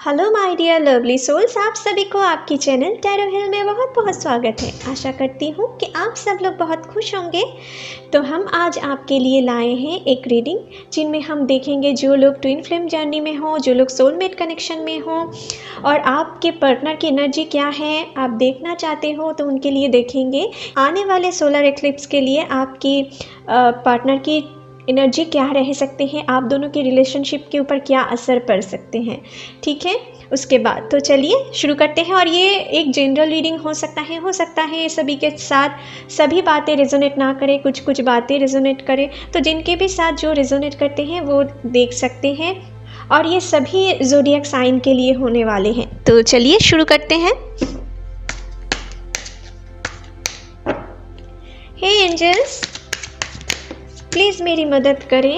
Hello my dear lovely souls, आप सभी को आपकी चैनल टैरो हिल में बहुत बहुत स्वागत है। आशा करती हूँ कि आप सब लोग बहुत खुश होंगे। तो हम आज आपके लिए लाए हैं एक रीडिंग जिनमें हम देखेंगे जो लोग ट्विन फ्लेम जर्नी में हो, जो लोग सोलमेट कनेक्शन में हो और आपके पार्टनर की एनर्जी क्या है आप देखना चाहते हो तो उनके लिए देखेंगे। आने वाले सोलर एक्लिप्स के लिए आपकी पार्टनर की एनर्जी क्या रह सकते हैं, आप दोनों के रिलेशनशिप के ऊपर क्या असर पड़ सकते हैं। ठीक है, उसके बाद तो चलिए शुरू करते हैं। और ये एक जनरल रीडिंग हो सकता है सभी के साथ सभी बातें रेजोनेट ना करें, कुछ कुछ बातें रेजोनेट करें। तो जिनके भी साथ जो रेजोनेट करते हैं वो देख सकते हैं और ये सभी ज़ोडिएक साइन के लिए होने वाले हैं। तो चलिए शुरू करते हैं। हे एंजल्स, प्लीज़ मेरी मदद करें।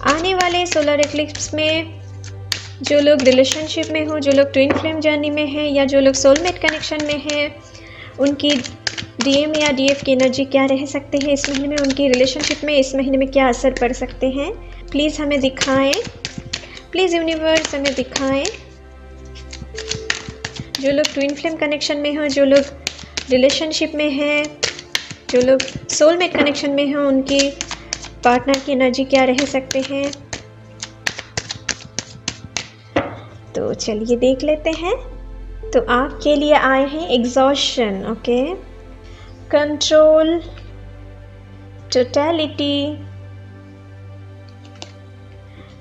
आने वाले सोलर एक्लिप्स में जो लोग रिलेशनशिप में हो, जो लोग ट्विन फ्लेम जर्नी में हैं या जो लोग सोलमेट कनेक्शन में हैं, उनकी डीएम या डीएफ की एनर्जी क्या रह सकते हैं इस महीने में, उनकी रिलेशनशिप में इस महीने में क्या असर पड़ सकते हैं। प्लीज़ हमें दिखाएं, प्लीज़ यूनिवर्स हमें दिखाएं। जो लोग ट्विन फ्लेम कनेक्शन में हो, जो लोग रिलेशनशिप में हैं, जो लोग सोलमेट कनेक्शन में हों, उनकी पार्टनर की एनर्जी क्या रह सकते हैं। तो चलिए देख लेते हैं। तो आपके लिए आए हैं exhaustion, okay, control, totality,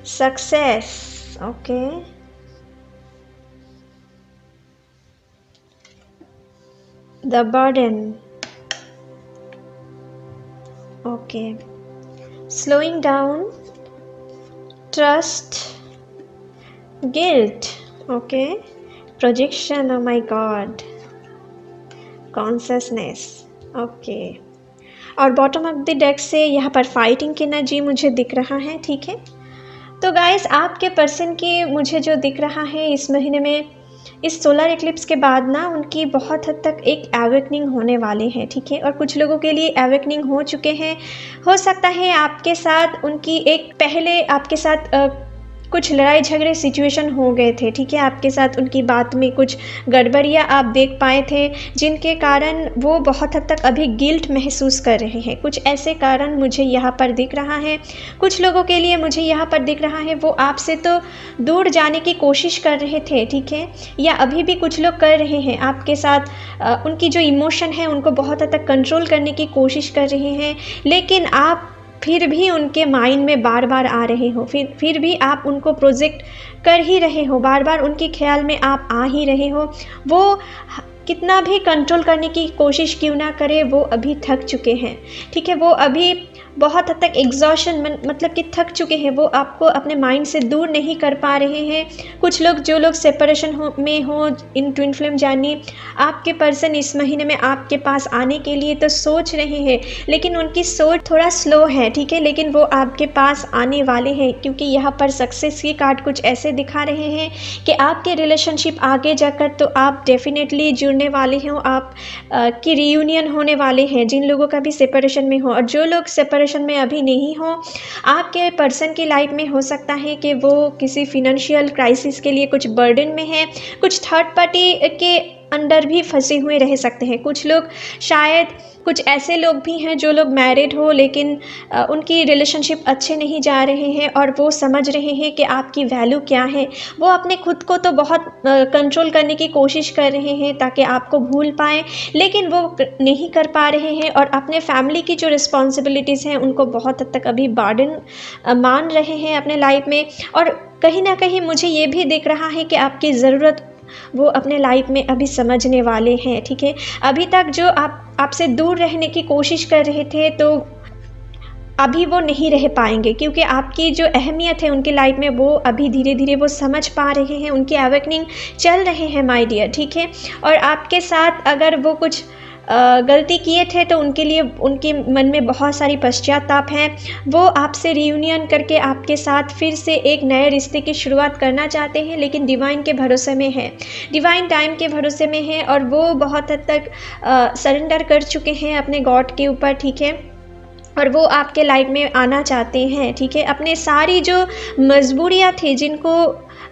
success, okay, the burden, okay, slowing down, trust, guilt, okay, projection, oh my god, consciousness, okay। और बॉटम ऑफ द डेक से यहाँ पर फाइटिंग की एनर्जी मुझे दिख रहा है। ठीक है, तो गाइस आपके पर्सन की मुझे जो दिख रहा है इस महीने में, इस सोलर एक्लिप्स के बाद ना उनकी बहुत हद तक एक एवेकनिंग होने वाली है। ठीक है, और कुछ लोगों के लिए एवेकनिंग हो चुके हैं। हो सकता है आपके साथ उनकी एक पहले आपके साथ कुछ लड़ाई झगड़े सिचुएशन हो गए थे। ठीक है, आपके साथ उनकी बात में कुछ गड़बड़ियाँ आप देख पाए थे जिनके कारण वो बहुत हद तक अभी गिल्ट महसूस कर रहे हैं। कुछ ऐसे कारण मुझे यहाँ पर दिख रहा है। कुछ लोगों के लिए मुझे यहाँ पर दिख रहा है वो आपसे तो दूर जाने की कोशिश कर रहे थे। ठीक है, या अभी भी कुछ लोग कर रहे हैं आपके साथ। उनकी जो इमोशन है उनको बहुत हद तक कंट्रोल करने की कोशिश कर रहे हैं, लेकिन आप फिर भी उनके माइंड में बार बार आ रहे हो, फिर भी आप उनको प्रोजेक्ट कर ही रहे हो, बार बार उनके ख्याल में आप आ ही रहे हो। वो कितना भी कंट्रोल करने की कोशिश क्यों ना करे, वो अभी थक चुके हैं। ठीक है, वो अभी बहुत हद तक एग्जॉशन मतलब कि थक चुके हैं। वो आपको अपने माइंड से दूर नहीं कर पा रहे हैं। कुछ लोग जो लोग सेपरेशन में हो इन ट्विन फ्लेम जर्नी, आपके पर्सन इस महीने में आपके पास आने के लिए तो सोच रहे हैं, लेकिन उनकी सोच थोड़ा स्लो है। ठीक है, लेकिन वो आपके पास आने वाले हैं क्योंकि यहाँ पर सक्सेस की कार्ड कुछ ऐसे दिखा रहे हैं कि आपके रिलेशनशिप आगे जाकर तो आप डेफिनेटली जुड़ने वाले हो, आप की रियूनियन होने वाले हैं जिन लोगों का भी सेपरेशन में हो। और जो लोग सेपरेशन में अभी नहीं हो, आपके पर्सन की लाइफ में हो सकता है कि वो किसी फिनेंशियल क्राइसिस के लिए कुछ बर्डन में है, कुछ थर्ड पार्टी के अंडर भी फंसे हुए रह सकते हैं। कुछ लोग शायद कुछ ऐसे लोग भी हैं जो लोग मैरिड हो लेकिन उनकी रिलेशनशिप अच्छे नहीं जा रहे हैं और वो समझ रहे हैं कि आपकी वैल्यू क्या है। वो अपने खुद को तो बहुत कंट्रोल करने की कोशिश कर रहे हैं ताकि आपको भूल पाएँ, लेकिन वो नहीं कर पा रहे हैं और अपने फैमिली की जो रिस्पॉन्सिबिलिटीज़ हैं उनको बहुत हद तक अभी बर्डन मान रहे हैं अपने लाइफ में। और कहीं ना कहीं मुझे ये भी दिख रहा है कि आपकी ज़रूरत वो अपने लाइफ में अभी समझने वाले हैं। ठीक है, अभी तक जो आपसे दूर रहने की कोशिश कर रहे थे तो अभी वो नहीं रह पाएंगे क्योंकि आपकी जो अहमियत है उनकी लाइफ में वो अभी धीरे धीरे वो समझ पा रहे हैं, उनकी अवेकनिंग चल रहे हैं माय डियर। ठीक है, और आपके साथ अगर वो कुछ गलती किए थे तो उनके लिए उनके मन में बहुत सारी पश्चाताप है। वो आपसे रियूनियन करके आपके साथ फिर से एक नए रिश्ते की शुरुआत करना चाहते हैं, लेकिन डिवाइन के भरोसे में है, डिवाइन टाइम के भरोसे में है और वो बहुत हद तक सरेंडर कर चुके हैं अपने गॉड के ऊपर। ठीक है, और वो आपके लाइफ में आना चाहते हैं, ठीक है। अपने सारी जो मजबूरियाँ थी,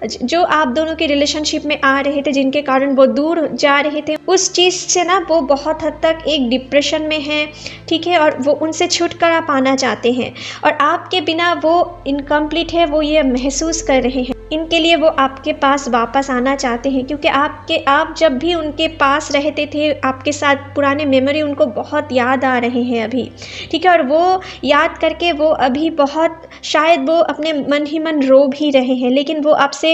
जो आप दोनों के रिलेशनशिप में आ रहे थे, जिनके कारण वो दूर जा रहे थे, उस चीज़ से ना वो बहुत हद तक एक डिप्रेशन में हैं, ठीक है। और वो उनसे छुटकारा पाना चाहते हैं, और आपके बिना वो इनकम्प्लीट है, वो ये महसूस कर रहे हैं। इनके लिए वो आपके पास वापस आना चाहते हैं, क्योंकि आप जब भी उनके पास रहते थे, आपके साथ पुराने मेमोरी उनको बहुत याद आ रहे हैं अभी, ठीक है। और वो याद करके वो अभी बहुत, शायद वो अपने मन ही मन रो भी रहे हैं, लेकिन वो आपसे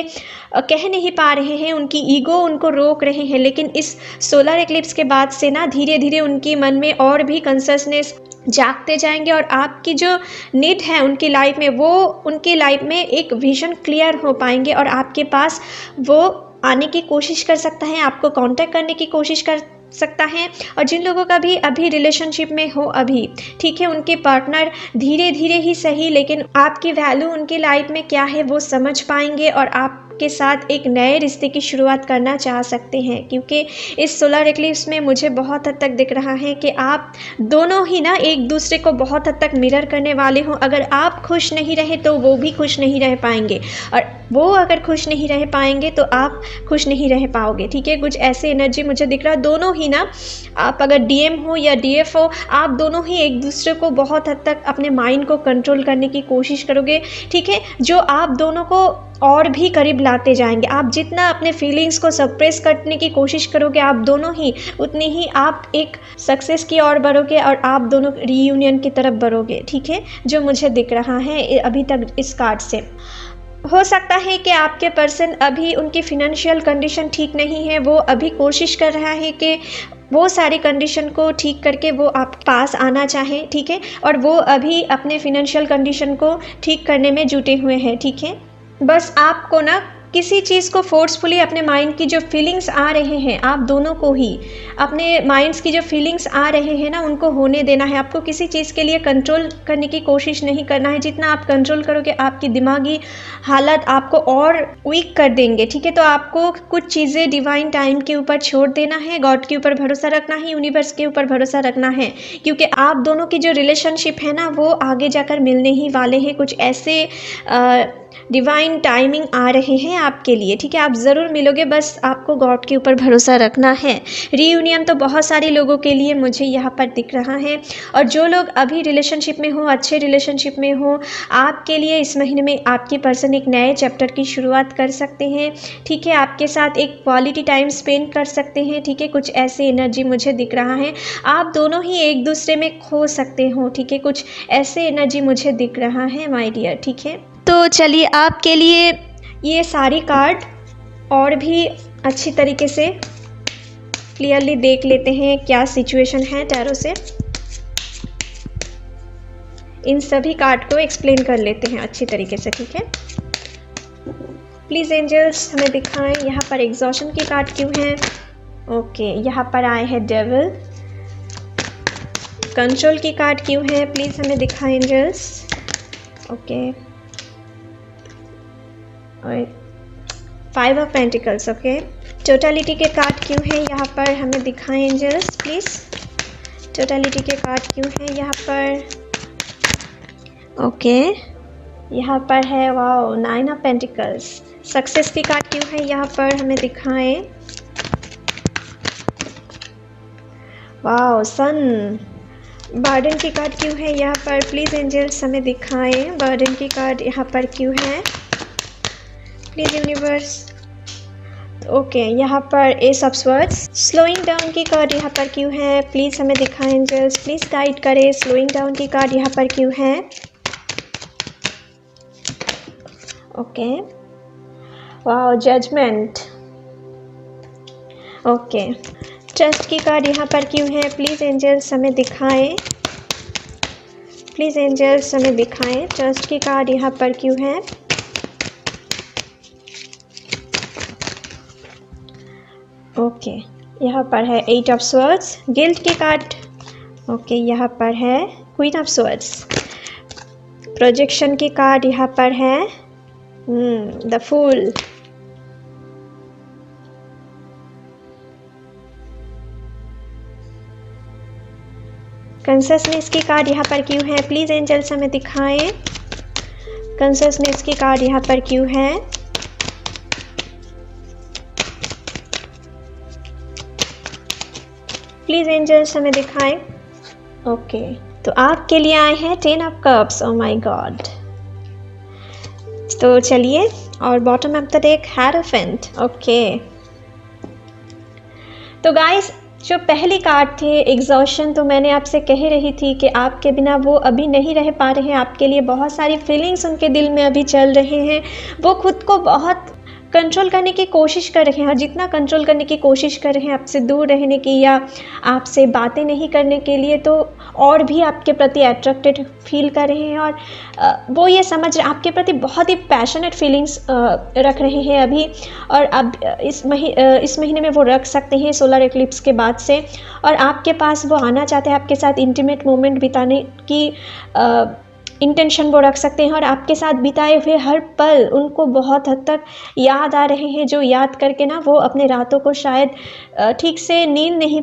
कह नहीं पा रहे हैं, उनकी ईगो उनको रोक रहे हैं। लेकिन इस सोलर एक्लिप्स के बाद से ना धीरे धीरे उनके मन में और भी कॉन्शसनेस जागते जाएंगे, और आपकी जो नीड है उनकी लाइफ में, वो उनकी लाइफ में एक विजन क्लियर हो पाएंगे, और आपके पास वो आने की कोशिश कर सकता है, आपको कांटेक्ट करने की कोशिश कर सकता है। और जिन लोगों का भी अभी रिलेशनशिप में हो अभी, ठीक है, उनके पार्टनर धीरे धीरे ही सही, लेकिन आपकी वैल्यू उनकी लाइफ में क्या है वो समझ पाएंगे, और आपके साथ एक नए रिश्ते की शुरुआत करना चाह सकते हैं। क्योंकि इस सोलर एक्लिप्स में मुझे बहुत हद तक दिख रहा है कि आप दोनों ही ना एक दूसरे को बहुत हद तक मिरर करने वाले हों। अगर आप खुश नहीं रहे तो वो भी खुश नहीं रह पाएंगे, और वो अगर खुश नहीं रह पाएंगे तो आप खुश नहीं रह पाओगे, ठीक है। कुछ ऐसे एनर्जी मुझे दिख रहा है। दोनों ही ना, आप अगर डीएम हो या डीएफ हो, आप दोनों ही एक दूसरे को बहुत हद तक अपने माइंड को कंट्रोल करने की कोशिश करोगे, ठीक है, जो आप दोनों को और भी करीब लाते जाएंगे। आप जितना अपने फीलिंग्स को सप्रेस करने की कोशिश करोगे, आप दोनों ही उतनी ही आप एक सक्सेस की ओर बढ़ोगे, और आप दोनों रीयूनियन की तरफ बढ़ोगे, ठीक है, जो मुझे दिख रहा है अभी तक इस कार्ड से। हो सकता है कि आपके पर्सन अभी, उनकी फिनेंशियल कंडीशन ठीक नहीं है, वो अभी कोशिश कर रहा है कि वो सारी कंडीशन को ठीक करके वो आप पास आना चाहें, ठीक है। और वो अभी अपने फिनेंशियल कंडीशन को ठीक करने में जुटे हुए हैं, ठीक है। बस आपको ना किसी चीज़ को फोर्सफुली, अपने माइंड की जो फीलिंग्स आ रहे हैं, आप दोनों को ही अपने माइंड्स की जो फीलिंग्स आ रहे हैं ना, उनको होने देना है। आपको किसी चीज़ के लिए कंट्रोल करने की कोशिश नहीं करना है। जितना आप कंट्रोल करोगे, आपकी दिमागी हालत आपको और वीक कर देंगे, ठीक है। तो आपको कुछ चीज़ें डिवाइन टाइम के ऊपर छोड़ देना है, गॉड के ऊपर भरोसा रखना है, यूनिवर्स के ऊपर भरोसा रखना है, क्योंकि आप दोनों की जो रिलेशनशिप है ना, वो आगे जाकर मिलने ही वाले हैं। कुछ ऐसे डिवाइन टाइमिंग आ रहे हैं आपके लिए, ठीक है। आप ज़रूर मिलोगे, बस आपको गॉड के ऊपर भरोसा रखना है। रीयूनियन तो बहुत सारे लोगों के लिए मुझे यहाँ पर दिख रहा है, और जो लोग अभी रिलेशनशिप में हो, अच्छे रिलेशनशिप में हो, आपके लिए इस महीने में आपके पर्सन एक नए चैप्टर की शुरुआत कर सकते हैं, ठीक है। आपके साथ एक क्वालिटी टाइम स्पेंड कर सकते हैं, ठीक है। कुछ ऐसे एनर्जी मुझे दिख रहा है। आप दोनों ही एक दूसरे में खो सकते हो, ठीक है। कुछ ऐसे एनर्जी मुझे दिख रहा है माय डियर, ठीक है। तो चलिए, आपके लिए ये सारी कार्ड और भी अच्छी तरीके से क्लियरली देख लेते हैं क्या सिचुएशन है टैरो से। इन सभी कार्ड को एक्सप्लेन कर लेते हैं अच्छी तरीके से, ठीक है। प्लीज़ एंजल्स हमें दिखाएं यहाँ पर एग्जॉशन की कार्ड क्यों है। ओके, यहाँ पर आए हैं डेविल। कंट्रोल की कार्ड क्यों है, प्लीज़ हमें दिखाएं angels. Okay, 5 of pentacles. Okay, totality के कार्ड क्यों हैं यहाँ पर, हमें दिखाएं एंजल्स प्लीज़। टोटलिटी के कार्ड क्यों हैं यहाँ पर। ओके, यहाँ पर है वाओ 9 ऑफ पेंटिकल्स। सक्सेस की कार्ड क्यों है यहाँ पर, हमें दिखाएं। Wow sun. बर्डन की कार्ड क्यों है यहाँ पर, प्लीज़ एंजल्स हमें दिखाएं। बर्डन की कार्ड यहाँ पर क्यों है, प्लीज़ यूनिवर्स। ओके, यहाँ पर ace of swords. Slowing down की कार्ड यहाँ पर क्यों है, प्लीज़ हमें दिखाएं एंजल्स, प्लीज़ गाइड करें। स्लोइंग डाउन की कार्ड यहाँ पर क्यों है। Okay, wow judgment. Okay, trust की कार्ड यहाँ पर क्यों है, प्लीज़ एंजल्स हमें दिखाएं। प्लीज़ एंजल्स हमें दिखाएं, ट्रस्ट की कार्ड यहाँ पर क्यों है। ओके, यहाँ पर है 8 ऑफ स्वर्ड्स। गिल्ट की कार्ड। ओके, यहाँ पर है क्वीन ऑफ स्वर्ड्स। प्रोजेक्शन की कार्ड यहाँ पर है द फूल। कंसियसनेस की कार्ड यहाँ पर क्यों है? प्लीज़ एंजल्स हमें दिखाएं कंसियसनेस की कार्ड यहाँ पर क्यों है? प्लीज़ एंजल्स हमें दिखाएं। ओके, तो आपके लिए आए हैं 10 of cups. Oh my God. तो चलिए, और bottom of the deck hierophant. Okay, तो गाइस जो पहली कार्ड थी एग्जॉशन, तो मैंने आपसे कह रही थी कि आपके बिना वो अभी नहीं रह पा रहे हैं। आपके लिए बहुत सारी फीलिंग्स उनके दिल में अभी चल रहे हैं। वो खुद को बहुत कंट्रोल करने की कोशिश कर रहे हैं, और जितना कंट्रोल करने की कोशिश कर रहे हैं आपसे दूर रहने की या आपसे बातें नहीं करने के लिए, तो और भी आपके प्रति अट्रैक्टेड फील कर रहे हैं। और वो ये समझ रहे आपके प्रति बहुत ही पैशनेट फीलिंग्स रख रहे हैं अभी। और अब इस महीने में वो रख सकते हैं सोलर एक्लिप्स के बाद से। और आपके पास वो आना चाहते हैं, आपके साथ इंटीमेट मोमेंट बिताने की इंटेंशन वो रख सकते हैं। और आपके साथ बिताए हुए हर पल उनको बहुत हद तक याद आ रहे हैं, जो याद करके ना वो अपने रातों को शायद ठीक से नींद नहीं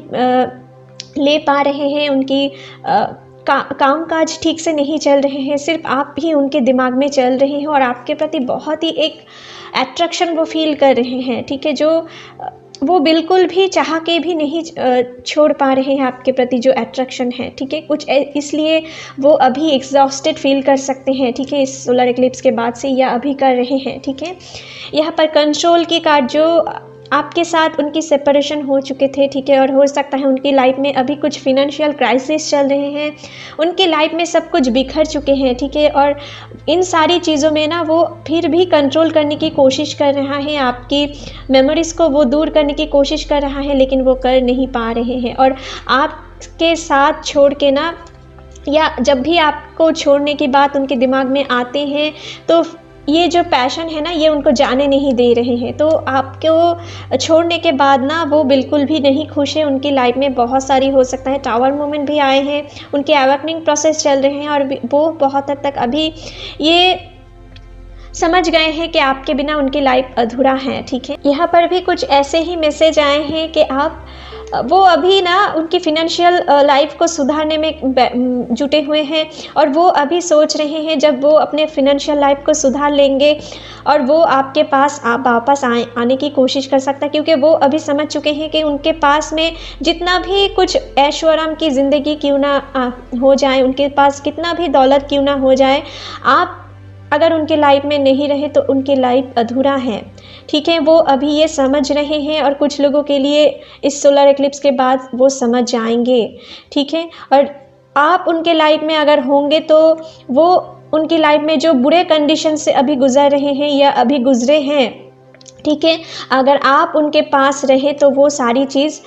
ले पा रहे हैं। उनकी काम काज ठीक से नहीं चल रहे हैं, सिर्फ आप ही उनके दिमाग में चल रहे हैं। और आपके प्रति बहुत ही एक अट्रैक्शन वो फील कर रहे हैं, ठीक है, जो वो बिल्कुल भी चाह के भी नहीं छोड़ पा रहे हैं आपके प्रति जो अट्रैक्शन है, ठीक है। कुछ इसलिए वो अभी एग्जॉस्टेड फील कर सकते हैं, ठीक है, इस सोलर एक्लिप्स के बाद से, या अभी कर रहे हैं, ठीक है। यहाँ पर कंट्रोल की कार्ड, जो आपके साथ उनकी सेपरेशन हो चुके थे, ठीक है, और हो सकता है उनकी लाइफ में अभी कुछ फिनेंशियल क्राइसिस चल रहे हैं। उनकी लाइफ में सब कुछ बिखर चुके हैं, ठीक है, और इन सारी चीज़ों में ना वो फिर भी कंट्रोल करने की कोशिश कर रहा है। आपकी मेमोरीज़ को वो दूर करने की कोशिश कर रहा है, लेकिन वो कर नहीं पा रहे हैं। और आपके साथ छोड़ के ना, या जब भी आपको छोड़ने की बात उनके दिमाग में आते हैं, तो ये जो पैशन है ना, ये उनको जाने नहीं दे रहे हैं। तो आपको छोड़ने के बाद ना वो बिल्कुल भी नहीं खुश है। उनकी लाइफ में बहुत सारी, हो सकता है टावर मोमेंट भी आए हैं, उनके अवेकनिंग प्रोसेस चल रहे हैं, और वो बहुत हद तक अभी ये समझ गए हैं कि आपके बिना उनकी लाइफ अधूरा है, ठीक है। यहाँ पर भी कुछ ऐसे ही मैसेज आए हैं कि वो अभी ना उनकी फिनेंशियल लाइफ को सुधारने में जुटे हुए हैं। और वो अभी सोच रहे हैं जब वो अपने फिनेंशियल लाइफ को सुधार लेंगे और वो आपके पास वापस आने की कोशिश कर सकता है, क्योंकि वो अभी समझ चुके हैं कि उनके पास में जितना भी कुछ ऐशो आराम की ज़िंदगी क्यों ना हो जाए, उनके पास कितना भी दौलत क्यों ना हो जाए, आप अगर उनके लाइफ में नहीं रहे तो उनकी लाइफ अधूरा है, ठीक है। वो अभी ये समझ रहे हैं, और कुछ लोगों के लिए इस सोलर एक्लिप्स के बाद वो समझ जाएंगे, ठीक है। और आप उनके लाइफ में अगर होंगे तो वो उनकी लाइफ में जो बुरे कंडीशन से अभी गुजर रहे हैं या अभी गुजरे हैं, ठीक है, अगर आप उनके पास रहे तो वो सारी चीज़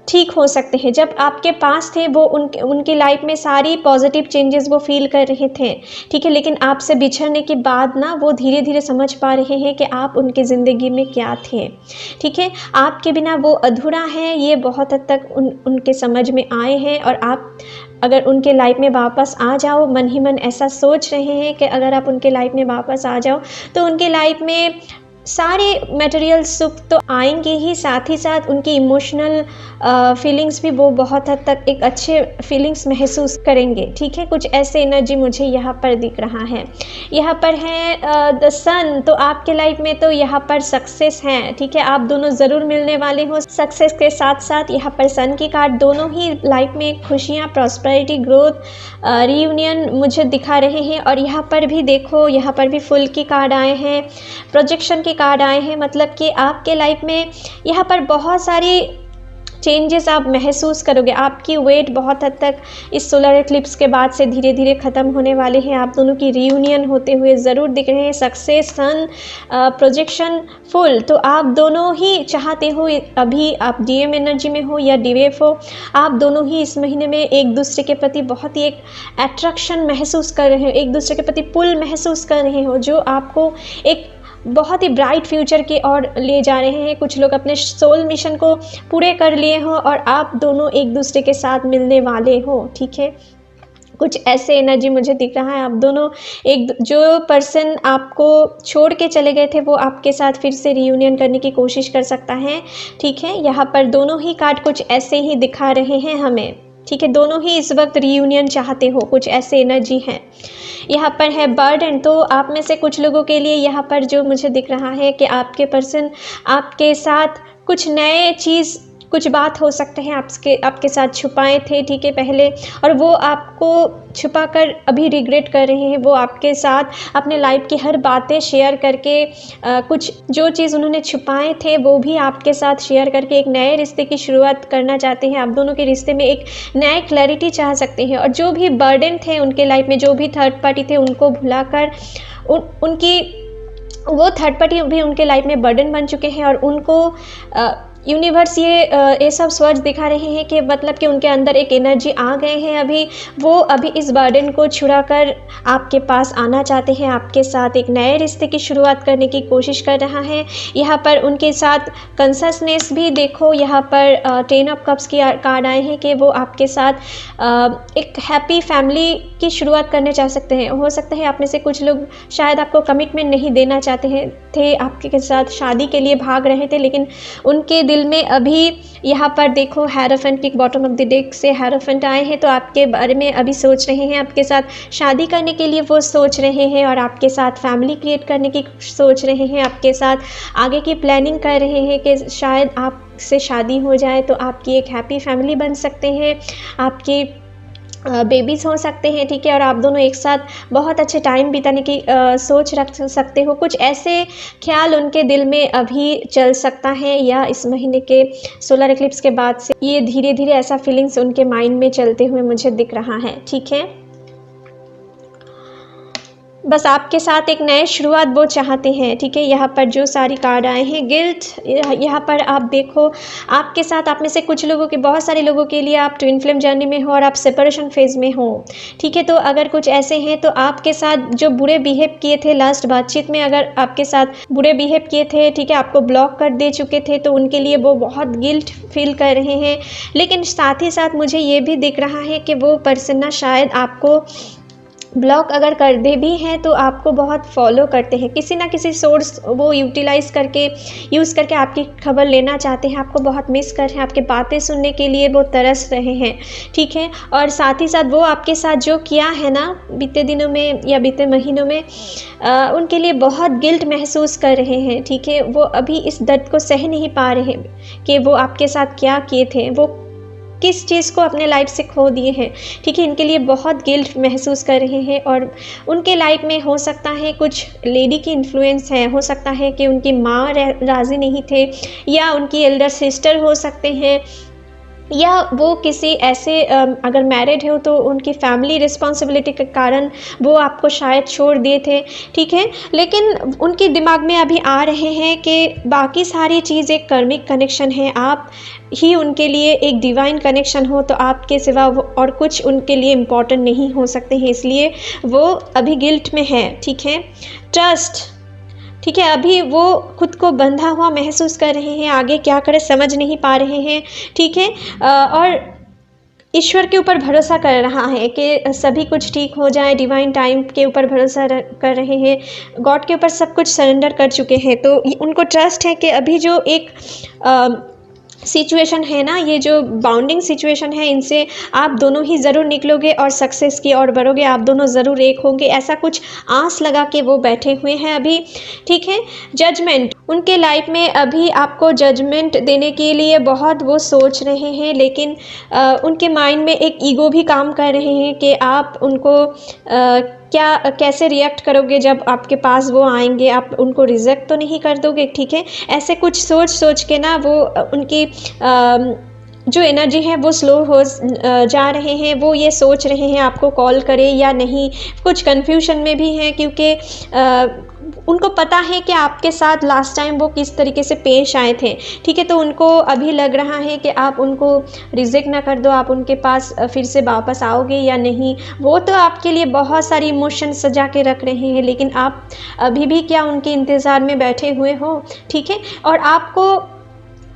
ठीक हो सकते हैं। जब आपके पास थे वो उनकी लाइफ में सारी पॉजिटिव चेंजेस वो फील कर रहे थे, ठीक है, लेकिन आपसे बिछड़ने के बाद ना वो धीरे धीरे समझ पा रहे हैं कि आप उनकी ज़िंदगी में क्या थे, ठीक है। आपके बिना वो अधूरा है, ये बहुत हद तक उनके समझ में आए हैं। और आप अगर उनके लाइफ में वापस आ जाओ, मन ही मन ऐसा सोच रहे हैं कि अगर आप उनके लाइफ में वापस आ जाओ तो उनके लाइफ में सारे मटेरियल सुख तो आएंगे ही, साथ ही साथ उनकी इमोशनल फीलिंग्स भी वो बहुत हद तक एक अच्छे फीलिंग्स महसूस करेंगे, ठीक है। कुछ ऐसे एनर्जी मुझे यहाँ पर दिख रहा है। यहाँ पर है द सन, तो आपके लाइफ में तो यहाँ पर सक्सेस है, ठीक है, आप दोनों ज़रूर मिलने वाले हो। सक्सेस के साथ साथ यहाँ पर सन की कार्ड, दोनों ही लाइफ में खुशियाँ, प्रॉस्पेरिटी, ग्रोथ, रीयूनियन मुझे दिखा रहे हैं। और यहाँ पर भी देखो, यहाँ पर भी फुल की कार्ड आए हैं, प्रोजेक्शन कार्ड आए हैं, मतलब कि आपके लाइफ में यहाँ पर बहुत सारी चेंजेस आप महसूस करोगे। आपकी वेट बहुत हद तक इस सोलर एक्लिप्स के बाद से धीरे धीरे ख़त्म होने वाले हैं। आप दोनों की रीयूनियन होते हुए ज़रूर दिख रहे हैं। सक्सेस, सन, प्रोजेक्शन, फुल, तो आप दोनों ही चाहते हो, अभी आप डीएम एनर्जी में हो या डीएफ हो, आप दोनों ही इस महीने में एक दूसरे के प्रति बहुत ही एक अट्रैक्शन महसूस कर रहे हो, एक दूसरे के प्रति पुल महसूस कर रहे हो, जो आपको एक बहुत ही ब्राइट फ्यूचर की ओर ले जा रहे हैं। कुछ लोग अपने सोल मिशन को पूरे कर लिए हो और आप दोनों एक दूसरे के साथ मिलने वाले हो, ठीक है। कुछ ऐसे एनर्जी मुझे दिख रहा है, आप दोनों एक, जो पर्सन आपको छोड़ के चले गए थे वो आपके साथ फिर से रीयूनियन करने की कोशिश कर सकता है, ठीक है। यहाँ पर दोनों ही कार्ड कुछ ऐसे ही दिखा रहे हैं हमें। ठीक है, दोनों ही इस वक्त रीयूनियन चाहते हो, कुछ ऐसे एनर्जी है। यहाँ पर है बर्डन, तो आप में से कुछ लोगों के लिए यहाँ पर जो मुझे दिख रहा है कि आपके पर्सन आपके साथ कुछ नए चीज़, कुछ बात हो सकते हैं आपके साथ छुपाए थे, ठीक है, पहले, और वो आपको छुपा कर अभी रिग्रेट कर रहे हैं। वो आपके साथ अपने लाइफ की हर बातें शेयर करके कुछ जो चीज़ उन्होंने छुपाए थे वो भी आपके साथ शेयर करके एक नए रिश्ते की शुरुआत करना चाहते हैं। आप दोनों के रिश्ते में एक नए क्लैरिटी चाह सकते हैं, और जो भी बर्डन थे उनके लाइफ में, जो भी थर्ड पार्टी थे, उनको भुलाकर उनकी वो थर्ड पार्टी भी उनके लाइफ में बर्डन बन चुके हैं, और उनको यूनिवर्स ये सब स्वर्ग दिखा रहे हैं कि मतलब कि उनके अंदर एक एनर्जी आ गए हैं अभी, वो अभी इस बर्डन को छुड़ाकर आपके पास आना चाहते हैं, आपके साथ एक नए रिश्ते की शुरुआत करने की कोशिश कर रहा है। यहाँ पर उनके साथ कंससनेस भी देखो, यहाँ पर 10 ऑफ कप्स की कार्ड आए हैं कि वो आपके साथ एक हैप्पी फैमिली की शुरुआत करने चाह सकते हैं। हो सकता है आप में से कुछ लोग शायद आपको कमिटमेंट नहीं देना चाहते थे, आपके साथ शादी के लिए भाग रहे थे, लेकिन उनके दिल में अभी यहाँ पर देखो हेरोफेंट की बॉटम ऑफ द डेक से हेरोफेंट आए हैं, तो आपके बारे में अभी सोच रहे हैं, आपके साथ शादी करने के लिए वो सोच रहे हैं, और आपके साथ फैमिली क्रिएट करने की सोच रहे हैं, आपके साथ आगे की प्लानिंग कर रहे हैं कि शायद आपसे शादी हो जाए तो आपकी एक हैप्पी फैमिली बन सकते हैं, आपकी बेबीज़ हो सकते हैं, ठीक है, और आप दोनों एक साथ बहुत अच्छे टाइम बिताने की सोच रख सकते हो। कुछ ऐसे ख्याल उनके दिल में अभी चल सकता है, या इस महीने के सोलर एक्लिप्स के बाद से ये धीरे धीरे ऐसा फीलिंग्स उनके माइंड में चलते हुए मुझे दिख रहा है, ठीक है। बस आपके साथ एक नए शुरुआत वो चाहते हैं, ठीक है। यहाँ पर जो सारी कार्ड आए हैं, गिल्ट, यहाँ पर आप देखो आपके साथ, आप में से कुछ लोगों के, बहुत सारे लोगों के लिए आप ट्विन फ्लेम जर्नी में हो और आप सेपरेशन फेज़ में हो, ठीक है। तो अगर कुछ ऐसे हैं तो आपके साथ जो बुरे बिहेव किए थे लास्ट बातचीत में, अगर आपके साथ बुरे बिहेव किए थे, ठीक है, आपको ब्लॉक कर दे चुके थे, तो उनके लिए वो बहुत गिल्ट फील कर रहे हैं। लेकिन साथ ही साथ मुझे ये भी दिख रहा है कि वो पर्सन ना शायद आपको ब्लॉक अगर कर दे भी हैं तो आपको बहुत फॉलो करते हैं, किसी ना किसी सोर्स वो यूज़ करके आपकी खबर लेना चाहते हैं, आपको बहुत मिस कर रहे हैं, आपकी बातें सुनने के लिए वो तरस रहे हैं, ठीक है। और साथ ही साथ वो आपके साथ जो किया है ना बीते दिनों में या बीते महीनों में, उनके लिए बहुत गिल्ट महसूस कर रहे हैं, ठीक है। वो अभी इस दर्द को सह नहीं पा रहे कि वो आपके साथ क्या किए थे, वो किस चीज़ को अपने लाइफ से खो दिए हैं, ठीक है। इनके लिए बहुत गिल्ट महसूस कर रहे हैं, और उनके लाइफ में हो सकता है कुछ लेडी की इन्फ्लुएंस है, हो सकता है कि उनकी माँ राज़ी नहीं थे, या उनकी एल्डर सिस्टर हो सकते हैं, या वो किसी ऐसे अगर मैरिड हो तो उनकी फैमिली रिस्पॉन्सिबिलिटी के कारण वो आपको शायद छोड़ दिए थे, ठीक है। लेकिन उनके दिमाग में अभी आ रहे हैं कि बाकी सारी चीज़ एक कर्मिक कनेक्शन है, आप ही उनके लिए एक डिवाइन कनेक्शन हो, तो आपके सिवा और कुछ उनके लिए इम्पॉर्टेंट नहीं हो सकते हैं, इसलिए वो अभी गिल्ट में है, ठीक है। ट्रस्ट, ठीक है, अभी वो खुद को बंधा हुआ महसूस कर रहे हैं, आगे क्या करें समझ नहीं पा रहे हैं, ठीक है। और ईश्वर के ऊपर भरोसा कर रहा है कि सभी कुछ ठीक हो जाए, डिवाइन टाइम के ऊपर भरोसा कर रहे हैं, गॉड के ऊपर सब कुछ सरेंडर कर चुके हैं, तो उनको ट्रस्ट है कि अभी जो एक सिचुएशन है ना, ये जो बाउंडिंग सिचुएशन है, इनसे आप दोनों ही ज़रूर निकलोगे और सक्सेस की ओर बढ़ोगे, आप दोनों ज़रूर एक होंगे, ऐसा कुछ आस लगा के वो बैठे हुए हैं अभी, ठीक है। जजमेंट, उनके लाइफ में अभी आपको जजमेंट देने के लिए बहुत वो सोच रहे हैं, लेकिन उनके माइंड में एक ईगो भी काम कर रहे हैं कि आप उनको कैसे रिएक्ट करोगे जब आपके पास वो आएंगे, आप उनको रिजेक्ट तो नहीं कर दोगे, ठीक है। ऐसे कुछ सोच के ना वो उनकी जो एनर्जी है वो स्लो हो जा रहे हैं, वो ये सोच रहे हैं आपको कॉल करें या नहीं, कुछ कन्फ्यूजन में भी हैं, क्योंकि उनको पता है कि आपके साथ लास्ट टाइम वो किस तरीके से पेश आए थे, ठीक है। तो उनको अभी लग रहा है कि आप उनको रिजेक्ट ना कर दो, आप उनके पास फिर से वापस आओगे या नहीं, वो तो आपके लिए बहुत सारी इमोशन सजा के रख रहे हैं, लेकिन आप अभी भी क्या उनके इंतज़ार में बैठे हुए हो, ठीक है। और आपको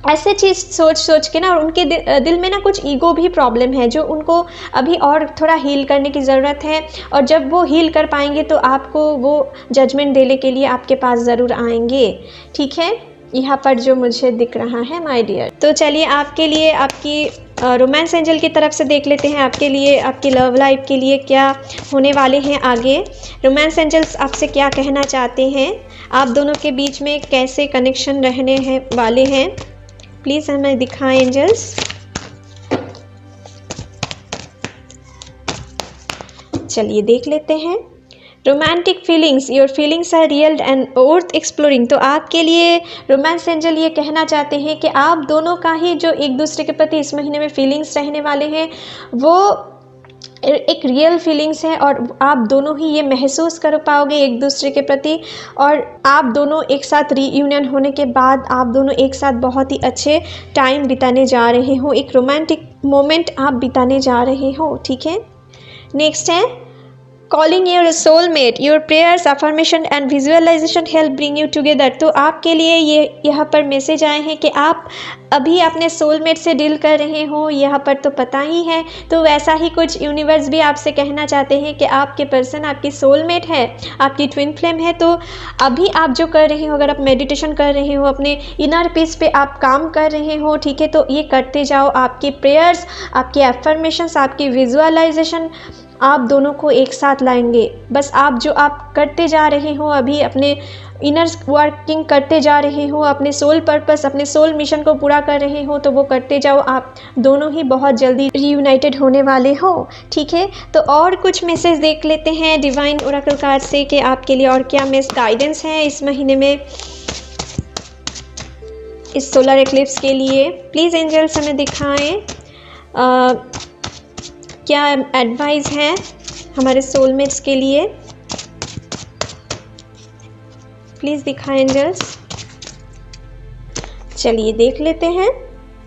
ऐसे चीज़ सोच के ना, और उनके दिल में ना कुछ ईगो भी प्रॉब्लम है जो उनको अभी और थोड़ा हील करने की ज़रूरत है, और जब वो हील कर पाएंगे तो आपको वो जजमेंट देने के लिए आपके पास ज़रूर आएंगे, ठीक है। यहाँ पर जो मुझे दिख रहा है माय डियर, तो चलिए आपके लिए आपकी रोमांस एंजल की तरफ से देख लेते हैं आपके लिए, आपकी लव लाइफ के लिए क्या होने वाले हैं आगे। रोमांस एंजल्स आपसे क्या कहना चाहते हैं, आप दोनों के बीच में कैसे कनेक्शन रहने हैं वाले हैं, प्लीज़ हमें दिखाएं एंजल्स। चलिए देख लेते हैं। Romantic feelings, your feelings are real and worth exploring. तो आपके लिए रोमांस एंजल ये कहना चाहते हैं कि आप दोनों का ही जो एक दूसरे के प्रति इस महीने में फीलिंग्स रहने वाले हैं वो एक रियल फीलिंग्स है, और आप दोनों ही ये महसूस कर पाओगे एक दूसरे के प्रति, और आप दोनों एक साथ रीयूनियन होने के बाद आप दोनों एक साथ बहुत ही अच्छे टाइम बिताने जा रहे हो, एक रोमांटिक मोमेंट आप बिताने जा रहे हो। ठीक है, नेक्स्ट है calling your soulmate, your prayers, affirmation and visualization help bring you together. तो आपके लिए ये यहाँ पर मैसेज आए हैं कि आप अभी अपने सोलमेट से डील कर रहे हो, यहाँ पर तो पता ही है। तो वैसा ही कुछ यूनिवर्स भी आपसे कहना चाहते हैं कि आपके पर्सन आपकी सोलमेट है, आपकी ट्विन फ्लेम है। तो अभी आप जो कर रहे हो, अगर आप मेडिटेशन कर रहे हो, अपने इनर पीस पे आप काम कर रहे हो, ठीक है, तो ये करते जाओ। आपकी प्रेयर्स, आपकी एफर्मेशंस, आपकी विजुअलाइजेशन आप दोनों को एक साथ लाएंगे। बस आप जो आप करते जा रहे हो, अभी अपने इनर वर्किंग करते जा रहे हो, अपने सोल पर्पस, अपने सोल मिशन को पूरा कर रहे हो, तो वो करते जाओ। आप दोनों ही बहुत जल्दी रीयूनाइटेड होने वाले हो। ठीक है, तो और कुछ मैसेज देख लेते हैं डिवाइन ओरेकल कार्ड से कि आपके लिए और क्या मैसेज गाइडेंस है इस महीने में, इस सोलर एक्लिप्स के लिए। प्लीज़ एंजल्स हमें दिखाएं क्या एडवाइस है हमारे सोलमेट्स के लिए, प्लीज़ दिखाएं एंजल्स। चलिए देख लेते हैं।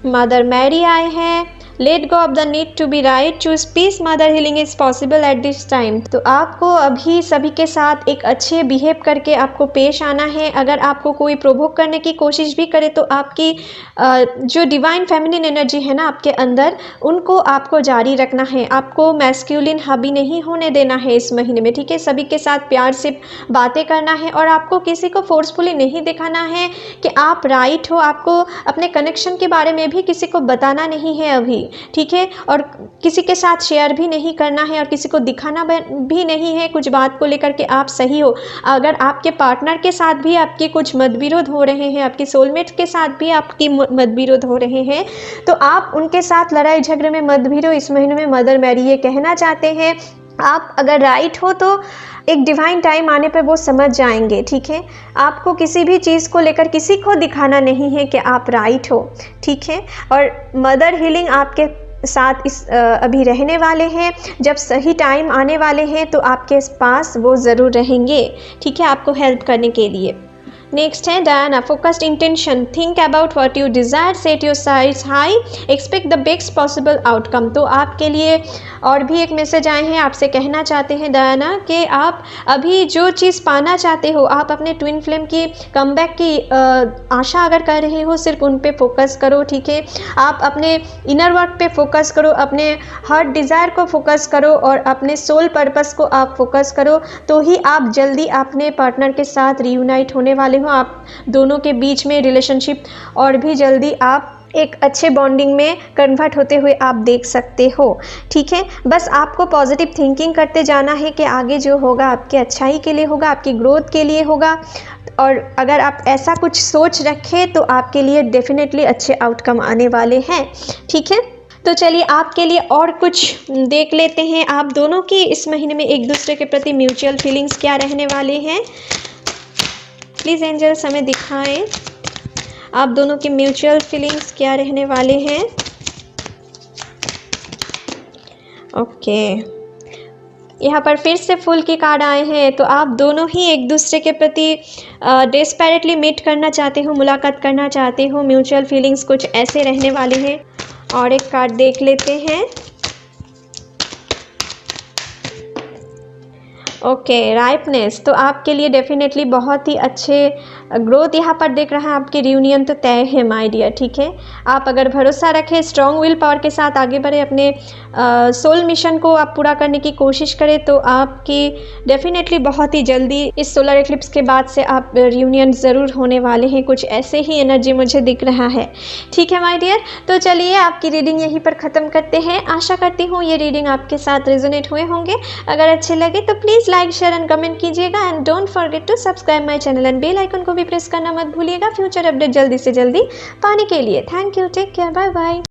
मदर मैरी आए हैं, let go of the need to be right, choose peace, mother healing is possible at this time. तो आपको अभी सभी के साथ एक अच्छे बिहेव करके आपको पेश आना है। अगर आपको कोई प्रोवोक करने की कोशिश भी करे तो आपकी जो डिवाइन फेमिनिन एनर्जी है ना आपके अंदर, उनको आपको जारी रखना है। आपको मैस्कुलिन हावी नहीं होने देना है इस महीने में। ठीक है, सभी के साथ प्यार से बातें करना है, और आपको किसी को फोर्सफुली नहीं दिखाना है कि आप राइट हो। आपको अपने कनेक्शन के बारे में भी किसी को बताना नहीं है अभी। ठीक है, और किसी के साथ शेयर भी नहीं करना है, और किसी को दिखाना भी नहीं है कुछ बात को लेकर के आप सही हो। अगर आपके पार्टनर के साथ भी आपके कुछ मतविरोध हो रहे हैं, आपके सोलमेट के साथ भी आपकी मतविरोध हो रहे हैं, तो आप उनके साथ लड़ाई झगड़े में मत भिड़ो इस महीने में। मदर मैरी ये कहना चाहते हैं आप अगर राइट हो तो एक डिवाइन टाइम आने पर वो समझ जाएंगे। ठीक है, आपको किसी भी चीज़ को लेकर किसी को दिखाना नहीं है कि आप राइट हो। ठीक है, और मदर हीलिंग आपके साथ इस अभी रहने वाले हैं। जब सही टाइम आने वाले हैं तो आपके पास वो ज़रूर रहेंगे। ठीक है, आपको हेल्प करने के लिए। नेक्स्ट है Diana, focused intention, think about what you desire, set your sites high, expect the best possible outcome. तो आपके लिए और भी एक मैसेज आए हैं, आपसे कहना चाहते हैं डायना कि आप अभी जो चीज़ पाना चाहते हो, आप अपने ट्विन फ्लेम की कमबैक की आशा अगर कर रहे हो, सिर्फ उन पे फोकस करो। ठीक है, आप अपने इनर वर्क पे फोकस करो, अपने हार्ट डिज़ायर को फोकस करो, और अपने सोल पर्पस को आप फोकस करो, तो ही आप जल्दी अपने पार्टनर के साथ रीयूनाइट होने वाले हो। आप दोनों के बीच में रिलेशनशिप और भी जल्दी आप एक अच्छे बॉन्डिंग में कन्वर्ट होते हुए आप देख सकते हो। ठीक है, बस आपको पॉजिटिव थिंकिंग करते जाना है कि आगे जो होगा आपके अच्छाई के लिए होगा, आपकी ग्रोथ के लिए होगा, और अगर आप ऐसा कुछ सोच रखें तो आपके लिए डेफिनेटली अच्छे आउटकम आने वाले हैं। ठीक है, तो चलिए आपके लिए और कुछ देख लेते हैं। आप दोनों की इस महीने में एक दूसरे के प्रति म्यूचुअल फीलिंग्स क्या रहने वाले हैं, प्लीज़ एंजल्स हमें दिखाएं आप दोनों की म्यूचुअल फीलिंग्स क्या रहने वाले हैं। ओके, यहाँ पर फिर से फूल की कार्ड आए हैं। तो आप दोनों ही एक दूसरे के प्रति डेस्परेटली मीट करना चाहते हो, मुलाकात करना चाहते हो। म्यूचुअल फीलिंग्स कुछ ऐसे रहने वाले हैं। और एक कार्ड देख लेते हैं। ओके, राइपनेस तो आपके लिए डेफ़िनेटली बहुत ही अच्छे ग्रोथ यहाँ पर दिख रहा है, आपकी रियूनियन तो तय है माय डियर, ठीक है। आप अगर भरोसा रखें, स्ट्रॉन्ग विल पावर के साथ आगे बढ़े, अपने सोल मिशन को आप पूरा करने की कोशिश करें, तो आपकी डेफ़िनेटली बहुत ही जल्दी इस सोलर एक्लिप्स के बाद से आप रियूनियन ज़रूर होने वाले हैं। कुछ ऐसे ही एनर्जी मुझे दिख रहा है, ठीक है माय डियर। तो चलिए आपकी रीडिंग यहीं पर ख़त्म करते हैं। आशा करती हूँ ये रीडिंग आपके साथ रेजोनेट हुए होंगे। अगर अच्छे लगे तो please like, share and comment कीजिएगा and don't forget to subscribe my channel and bell icon को भी प्रेस करना मत भूलिएगा फ्यूचर अपडेट जल्दी से जल्दी पाने के लिए। Thank you, take care, bye bye.